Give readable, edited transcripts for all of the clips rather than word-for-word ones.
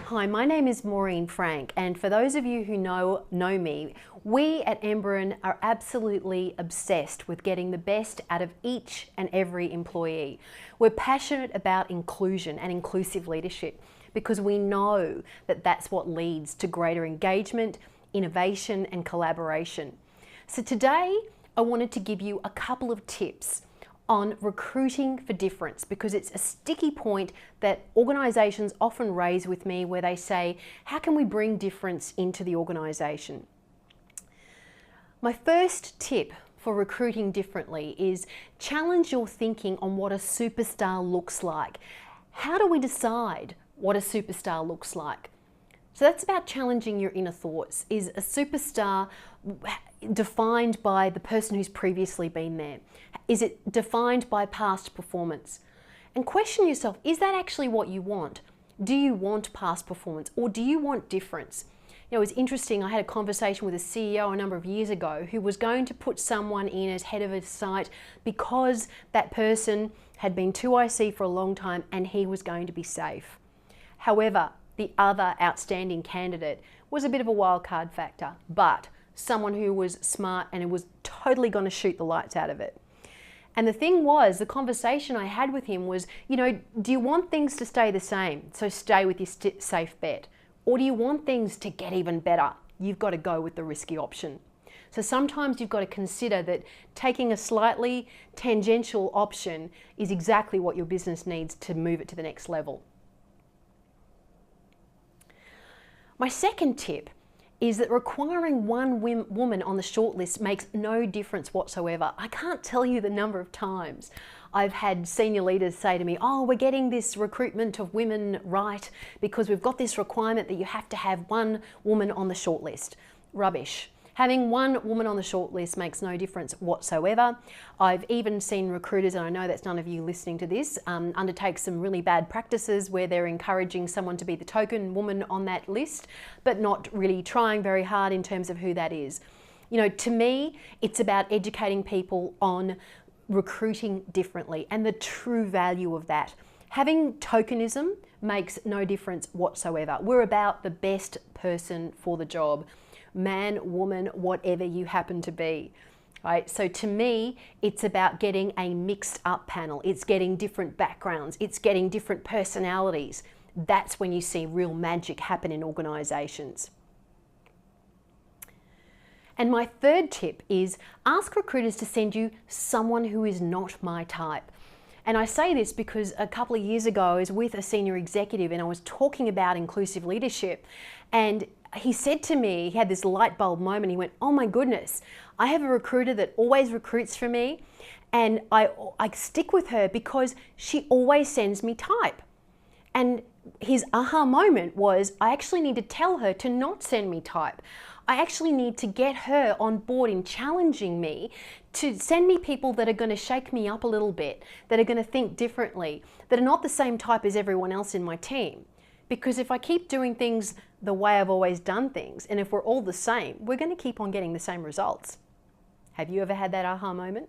Hi, my name is Maureen Frank, and for those of you who know me, we at Emberin are absolutely obsessed with getting the best out of each and every employee. We're passionate about inclusion and inclusive leadership because we know that that's what leads to greater engagement, innovation and collaboration. So today I wanted to give you a couple of tips on recruiting for difference, because it's a sticky point that organisations often raise with me where they say, how can we bring difference into the organisation? My first tip for recruiting differently is challenge your thinking on what a superstar looks like. How do we decide what a superstar looks like? So that's about challenging your inner thoughts. Is a superstar defined by the person who's previously been there? Is it defined by past performance? And question yourself, is that actually what you want? Do you want past performance or do you want difference? You know, it's interesting, I had a conversation with a CEO a number of years ago who was going to put someone in as head of a site because that person had been 2IC for a long time and he was going to be safe. However, the other outstanding candidate was a bit of a wild card factor, but someone who was smart and who was totally going to shoot the lights out of it. And the thing was, the conversation I had with him was, you know, do you want things to stay the same? So stay with your safe bet. Or do you want things to get even better? You've got to go with the risky option. So sometimes you've got to consider that taking a slightly tangential option is exactly what your business needs to move it to the next level. My second tip is that requiring one woman on the shortlist makes no difference whatsoever. I can't tell you the number of times I've had senior leaders say to me, oh, we're getting this recruitment of women right because we've got this requirement that you have to have one woman on the shortlist. Rubbish. Having one woman on the shortlist makes no difference whatsoever. I've even seen recruiters, and I know that's none of you listening to this, undertake some really bad practices where they're encouraging someone to be the token woman on that list, but not really trying very hard in terms of who that is. You know, to me, it's about educating people on recruiting differently and the true value of that. Having tokenism makes no difference whatsoever. We're about the best person for the job. Man, woman, whatever you happen to be, right? So to me, it's about getting a mixed up panel. It's getting different backgrounds. It's getting different personalities. That's when you see real magic happen in organizations. And my third tip is ask recruiters to send you someone who is not my type. And I say this because a couple of years ago I was with a senior executive and I was talking about inclusive leadership, and he said to me, he had this light bulb moment, he went, oh my goodness, I have a recruiter that always recruits for me and I stick with her because she always sends me type. And his aha moment was, I actually need to tell her to not send me type. I actually need to get her on board in challenging me to send me people that are going to shake me up a little bit, that are going to think differently, that are not the same type as everyone else in my team. Because if I keep doing things the way I've always done things, and if we're all the same, we're going to keep on getting the same results. Have you ever had that aha moment?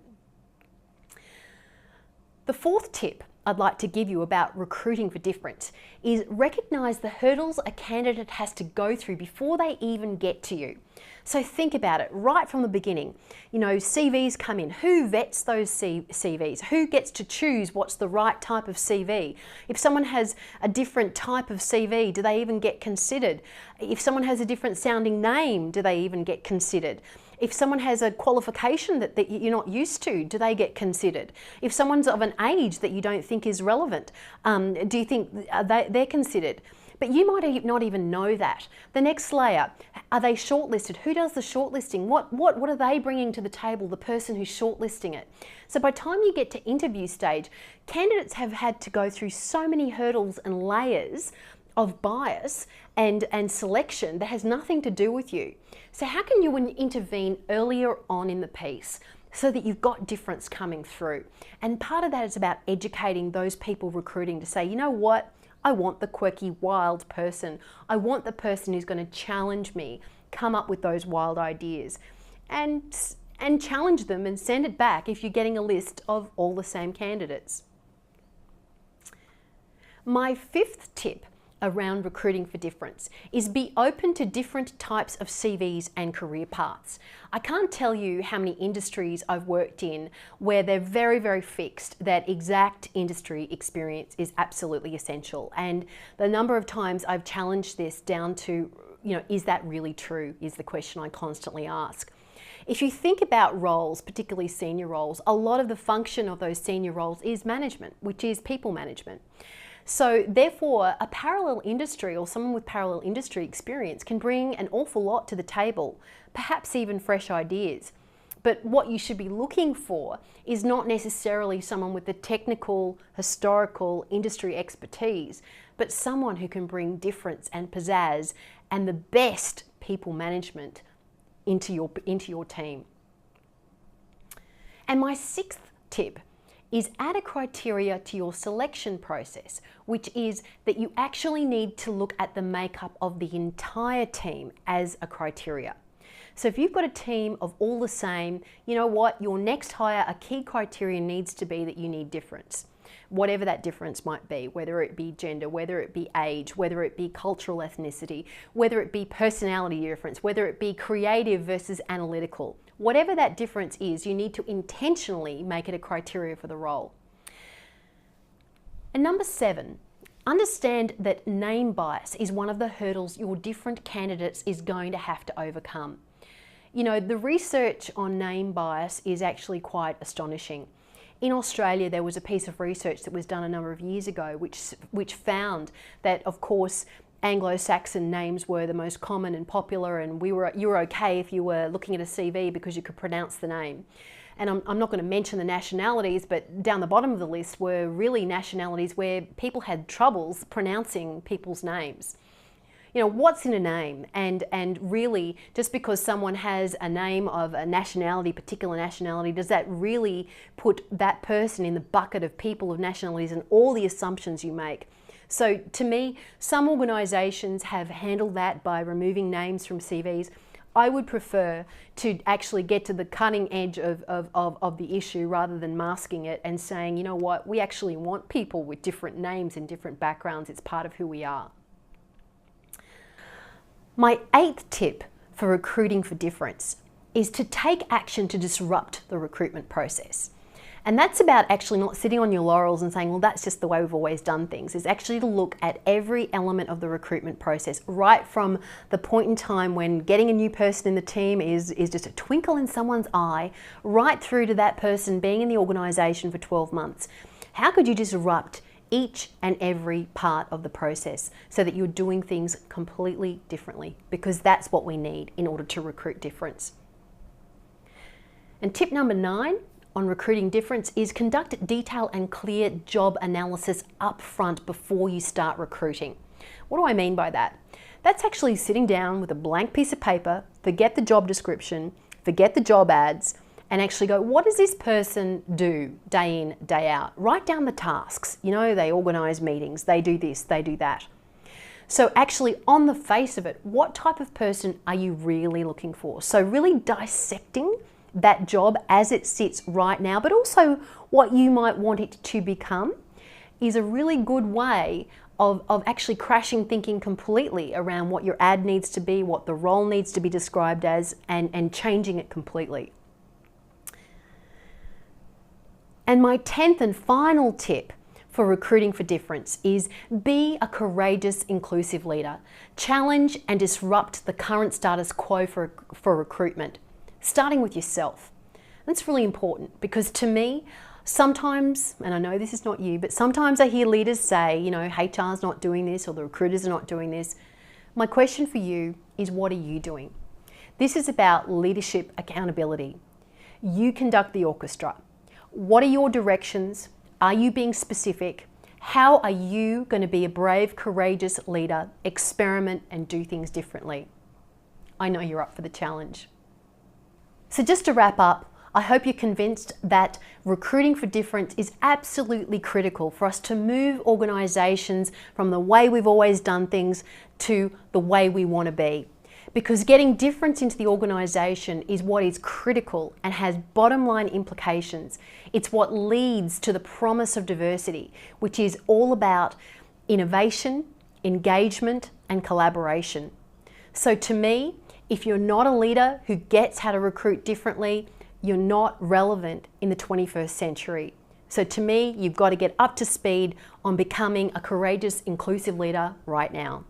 The fourth tip I'd like to give you about recruiting for difference is recognize the hurdles a candidate has to go through before they even get to you. So think about it right from the beginning. You know, CVs come in. Who vets those CVs? Who gets to choose what's the right type of CV? If someone has a different type of CV, do they even get considered? If someone has a different sounding name, do they even get considered? If someone has a qualification that you're not used to, do they get considered? If someone's of an age that you don't think is relevant, do you think they're considered? But you might not even know that. The next layer, are they shortlisted? Who does the shortlisting? What are they bringing to the table, the person who's shortlisting it? So by the time you get to interview stage, candidates have had to go through so many hurdles and layers of bias and selection that has nothing to do with you. So how can you intervene earlier on in the piece so that you've got difference coming through? And part of that is about educating those people recruiting to say, you know what? I want the quirky, wild person. I want the person who's going to challenge me, come up with those wild ideas, and challenge them and send it back if you're getting a list of all the same candidates. My fifth tip around recruiting for difference is be open to different types of CVs and career paths. I can't tell you how many industries I've worked in where they're very, very fixed that exact industry experience is absolutely essential. And the number of times I've challenged this down to, is that really true, is the question I constantly ask. If you think about roles, particularly senior roles, a lot of the function of those senior roles is management, which is people management. So therefore, a parallel industry or someone with parallel industry experience can bring an awful lot to the table, perhaps even fresh ideas. But what you should be looking for is not necessarily someone with the technical, historical, industry expertise, but someone who can bring difference and pizzazz and the best people management into your team. And my sixth tip is add a criteria to your selection process, which is that you actually need to look at the makeup of the entire team as a criteria. So if you've got a team of all the same, you know what, your next hire, a key criteria needs to be that you need difference. Whatever that difference might be, whether it be gender, whether it be age, whether it be cultural ethnicity, whether it be personality difference, whether it be creative versus analytical. Whatever that difference is, you need to intentionally make it a criteria for the role. And number 7, understand that name bias is one of the hurdles your different candidates is going to have to overcome. The research on name bias is actually quite astonishing. In Australia, there was a piece of research that was done a number of years ago which found that, of course, Anglo-Saxon names were the most common and popular, and you were okay if you were looking at a CV because you could pronounce the name. And I'm not going to mention the nationalities, but down the bottom of the list were really nationalities where people had troubles pronouncing people's names. What's in a name? And really, just because someone has a name of a nationality, particular nationality, does that really put that person in the bucket of people of nationalities and all the assumptions you make? So to me, some organisations have handled that by removing names from CVs. I would prefer to actually get to the cutting edge of the issue rather than masking it and saying, you know what, we actually want people with different names and different backgrounds. It's part of who we are. My 8th tip for recruiting for difference is to take action to disrupt the recruitment process. And that's about actually not sitting on your laurels and saying, well, that's just the way we've always done things. It's actually to look at every element of the recruitment process, right from the point in time when getting a new person in the team is just a twinkle in someone's eye, right through to that person being in the organisation for 12 months. How could you disrupt each and every part of the process so that you're doing things completely differently? Because that's what we need in order to recruit difference. And tip number 9 on recruiting difference is conduct detailed and clear job analysis up front before you start recruiting. What do I mean by that? That's actually sitting down with a blank piece of paper, forget the job description, forget the job ads, and actually go, what does this person do day in, day out? Write down the tasks. They organise meetings, they do this, they do that. So actually, on the face of it, what type of person are you really looking for? So really dissecting that job as it sits right now, but also what you might want it to become, is a really good way of actually crashing thinking completely around what your ad needs to be, what the role needs to be described as, and changing it completely. And my 10th and final tip for recruiting for difference is be a courageous, inclusive leader. Challenge and disrupt the current status quo for recruitment, starting with yourself. That's really important because to me, sometimes, and I know this is not you, but sometimes I hear leaders say, HR's not doing this or the recruiters are not doing this. My question for you is, what are you doing? This is about leadership accountability. You conduct the orchestra. What are your directions? Are you being specific? How are you going to be a brave, courageous leader, experiment and do things differently? I know you're up for the challenge. So just to wrap up, I hope you're convinced that recruiting for difference is absolutely critical for us to move organisations from the way we've always done things to the way we want to be. Because getting difference into the organisation is what is critical and has bottom line implications. It's what leads to the promise of diversity, which is all about innovation, engagement, and collaboration. So to me, if you're not a leader who gets how to recruit differently, you're not relevant in the 21st century. So to me, you've got to get up to speed on becoming a courageous, inclusive leader right now.